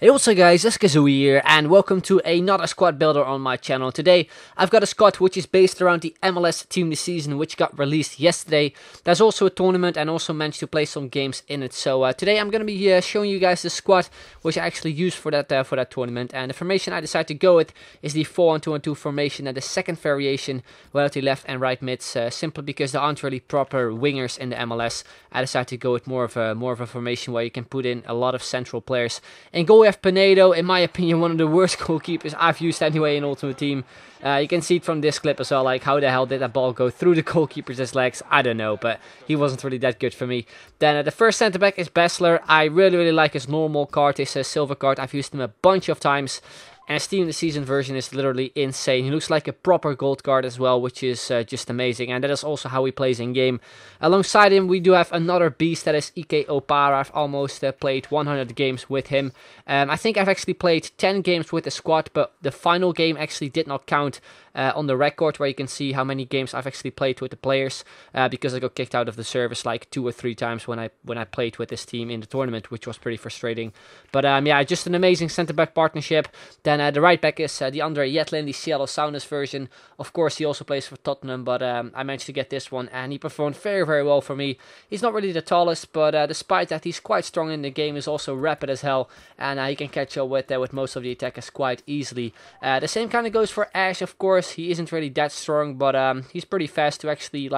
Hey, what's up guys, it's Kazooie here, and welcome to another squad builder on my channel. Today, I've got a squad which is based around the MLS Team this season, which got released yesterday. There's also a tournament and also managed to play some games in it. So today I'm going to be showing you guys the squad which I actually used for that tournament. And the formation I decided to go with is the 4-1-2-1-2 formation, and the second variation without the left and right mids, simply because there aren't really proper wingers in the MLS. I decided to go with more of a formation where you can put in a lot of central players. And goal we have Pinedo, in my opinion, one of the worst goalkeepers I've used anyway in Ultimate Team. You can see it from this clip as well, like how the hell did that ball go through the goalkeeper's legs? I don't know, but he wasn't really that good for me. Then the first centre back is Bessler. I really like his normal card, his silver card. I've used him a bunch of times. And his Team of the Season version is literally insane. He looks like a proper gold card as well, which is just amazing. And that is also how he plays in game. Alongside him, we do have another beast, that is Ike Opara. I've almost played 100 games with him. I think I've actually played 10 games with the squad, but the final game actually did not count on the record, where you can see how many games I've actually played with the players, because I got kicked out of the service like 2 or 3 times when I played with this team in the tournament, which was pretty frustrating. But yeah, just an amazing centre-back partnership. Then the right back is the Andre Yetlin, the Seattle Sounders version. Of course, he also plays for Tottenham, but I managed to get this one, and he performed very well for me. He's not really the tallest, but despite that, he's quite strong in the game. He's also rapid as hell, and he can catch up with most of the attackers quite easily. The same kind of goes for Ash, of course. He isn't really that strong, but he's pretty fast to actually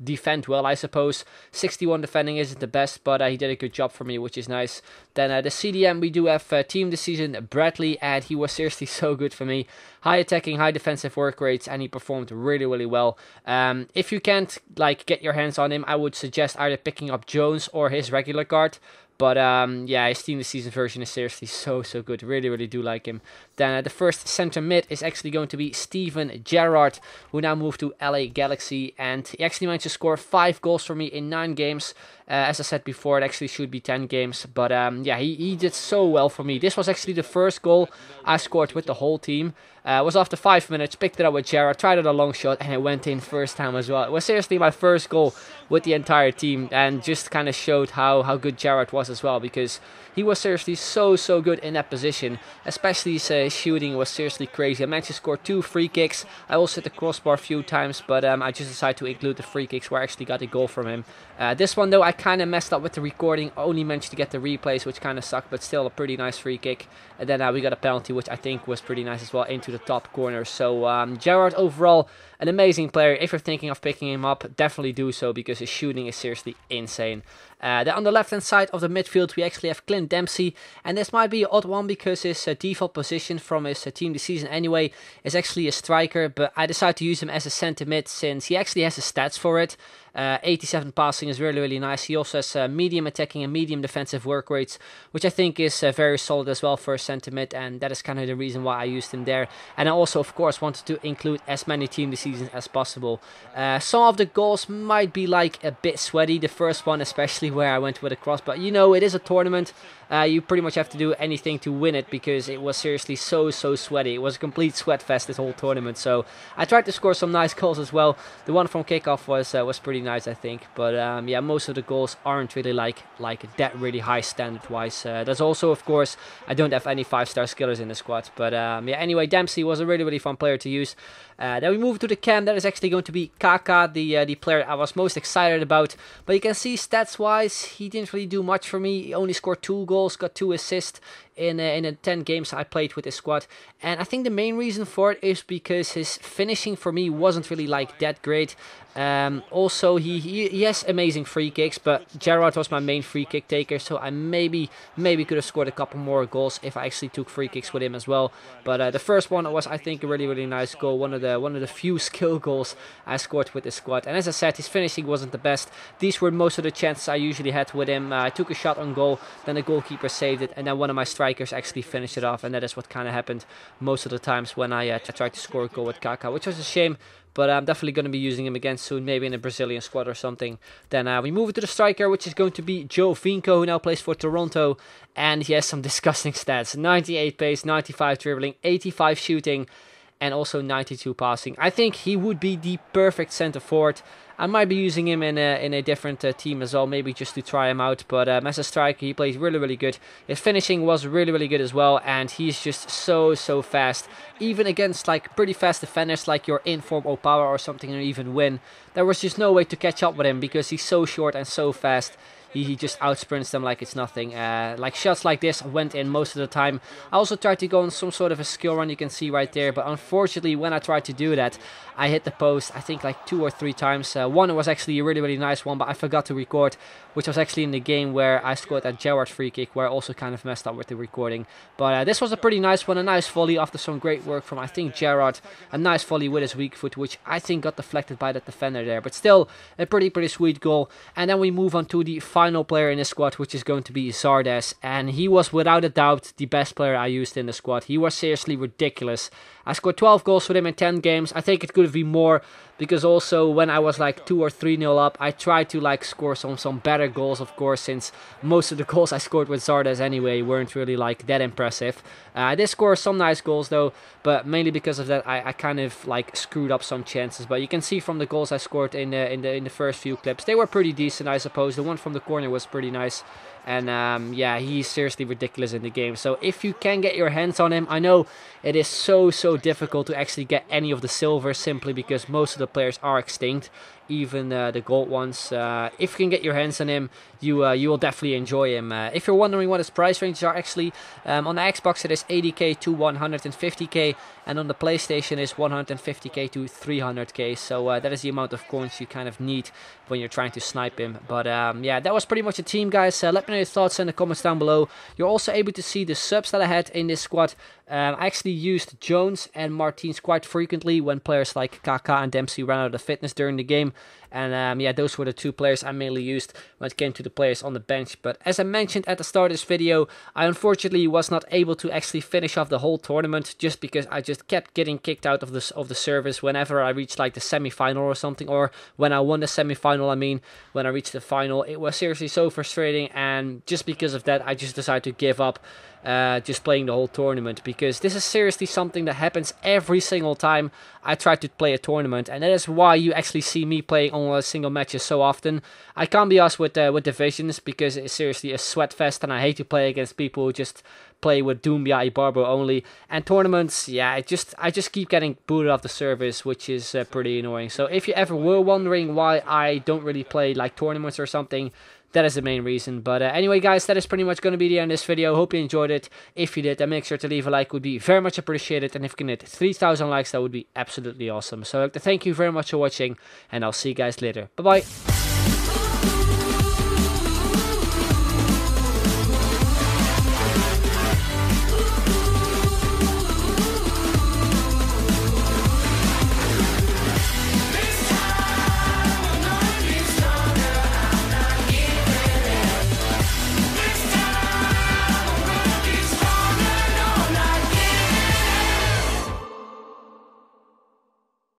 defend well, I suppose. 61 defending isn't the best, but he did a good job for me, which is nice. Then the CDM, we do have Team this season Bradley, and he was seriously so good for me. High attacking, high defensive work rates, and he performed really well. If you can't get your hands on him, I would suggest either picking up Jones or his regular card. But yeah, his Team this season version is seriously so good. Really do like him. Then the first center mid is actually going to be Steven Gerrard, who now moved to LA Galaxy, and he actually managed to score 5 goals for me in 9 games. As I said before, it actually should be 10 games, but yeah, he did so well for me. This was actually the first goal I scored with the whole team. It was after 5 minutes, picked it up with Gerrard, tried it a long shot, and it went in first time as well. It was seriously my first goal with the entire team, and just kind of showed how good Gerrard was as well, because he was seriously so good in that position. Especially his shooting was seriously crazy. I managed to score 2 free kicks. I also hit the crossbar a few times, but I just decided to include the free kicks where I actually got a goal from him. This one though, I kind of messed up with the recording. Only managed to get the replays, which kind of sucked, but still a pretty nice free kick. And then we got a penalty, which I think was pretty nice as well, into the top corner. So Gerrard overall, an amazing player. If you're thinking of picking him up, definitely do so, because his shooting is seriously insane. Then on the left hand side of the midfield, we actually have Clint Dempsey, and this might be an odd one because his default position from his team this season anyway is actually a striker, but I decided to use him as a centre mid since he actually has the stats for it. 87 passing is really nice. He also has medium attacking and medium defensive work rates, which I think is very solid as well for a centre mid, and that is kind of the reason why I used him there. And I also, of course, wanted to include as many team this season as possible. Some of the goals might be a bit sweaty, the first one especially, where I went with a cross, but you know, it is a tournament. You pretty much have to do anything to win it, because it was seriously so sweaty. It was a complete sweat fest this whole tournament. So I tried to score some nice goals as well. The one from kickoff was pretty nice, I think. But yeah, most of the goals aren't really like that really high standard wise. There's also, of course, I don't have any 5-star skillers in the squad. But yeah, anyway, Dempsey was a really fun player to use. Then we move to the cam. That is actually going to be Kaka, the player I was most excited about. But you can see stats wise, he didn't really do much for me. He only scored 2 goals, got 2 assists in the 10 games I played with his squad. And I think the main reason for it is because his finishing for me wasn't really that great. Also, he has amazing free kicks, but Gerrard was my main free kick taker, so I maybe could have scored a couple more goals if I actually took free kicks with him as well. But the first one was, I think, a really nice goal, one of the few skill goals I scored with the squad. And as I said, his finishing wasn't the best. These were most of the chances I usually had with him. I took a shot on goal, then the goalkeeper saved it, and then one of my strikers actually finished it off, and that is what kind of happened most of the times when I tried to score a goal with Kaka, which was a shame. But I'm definitely going to be using him again soon, maybe in a Brazilian squad or something. Then we move to the striker, which is going to be Joe Vinco, who now plays for Toronto. And he has some disgusting stats. 98 pace, 95 dribbling, 85 shooting. and also 92 passing. I think he would be the perfect center forward. I might be using him in a different team as well, maybe just to try him out. But as a striker, he plays really, really good. His finishing was really, really good as well, and he's just so fast. Even against like pretty fast defenders like your Inform or Power or something, or even Win, there was just no way to catch up with him because he's so short and so fast. He just outsprints them like it's nothing. Like shots like this went in most of the time. I also tried to go on some sort of a skill run, you can see right there. But unfortunately, when I tried to do that, I hit the post, I think like 2 or 3 times. One was actually a really, really nice one, but I forgot to record, which was actually in the game where I scored that Gerrard free kick, where I also kind of messed up with the recording. But this was a pretty nice one, a nice volley after some great work from, I think, Gerrard. A nice volley with his weak foot, which I think got deflected by that defender there. But still, a pretty sweet goal. And then we move on to the final player in the squad, which is going to be Zardes, and he was without a doubt the best player I used in the squad. He was seriously ridiculous. I scored 12 goals with him in 10 games. I think it could have been more, because also when I was like 2 or 3-0 up, I tried to like score some better goals, of course, since most of the goals I scored with Zardes anyway weren't really like that impressive. I did score some nice goals though, but mainly because of that I kind of like screwed up some chances. But you can see from the goals I scored in the first few clips, they were pretty decent, I suppose. The one from the corner was pretty nice. And yeah, he's seriously ridiculous in the game. So if you can get your hands on him, I know it is so difficult to actually get any of the silver, simply because most of the players are extinct, even the gold ones. If you can get your hands on him, you will definitely enjoy him. If you're wondering what his price ranges are, actually on the Xbox it is 80k to 150k, and on the PlayStation is 150k to 300k. So that is the amount of coins you kind of need when you're trying to snipe him. But yeah, that was pretty much a team, guys. Let me know your thoughts in the comments down below. You're also able to see the subs that I had in this squad. I actually used Jones and Martins quite frequently when players like Kaká and Dempsey ran out of fitness during the game. And yeah, those were the 2 players I mainly used when it came to the players on the bench. But as I mentioned at the start of this video, I unfortunately was not able to actually finish off the whole tournament, just because I just kept getting kicked out of the servers whenever I reached like the semi-final or something, or when I won the semi-final. I mean, when I reached the final, it was seriously so frustrating, and just because of that I just decided to give up just playing the whole tournament, because this is seriously something that happens every single time I try to play a tournament, and that is why you actually see me playing only single matches so often. I can't be asked with divisions, because it's seriously a sweat fest, and I hate to play against people who just play with Doumbia Ibarbo only. And tournaments, yeah, I just keep getting booted off the servers, which is pretty annoying. So if you ever were wondering why I don't really play like tournaments or something, that is the main reason. But anyway, guys, that is pretty much going to be the end of this video. Hope you enjoyed it. If you did, then make sure to leave a like, would be very much appreciated. And if you can hit 3,000 likes, that would be absolutely awesome. So I'd like to thank you very much for watching, and I'll see you guys later. Bye bye.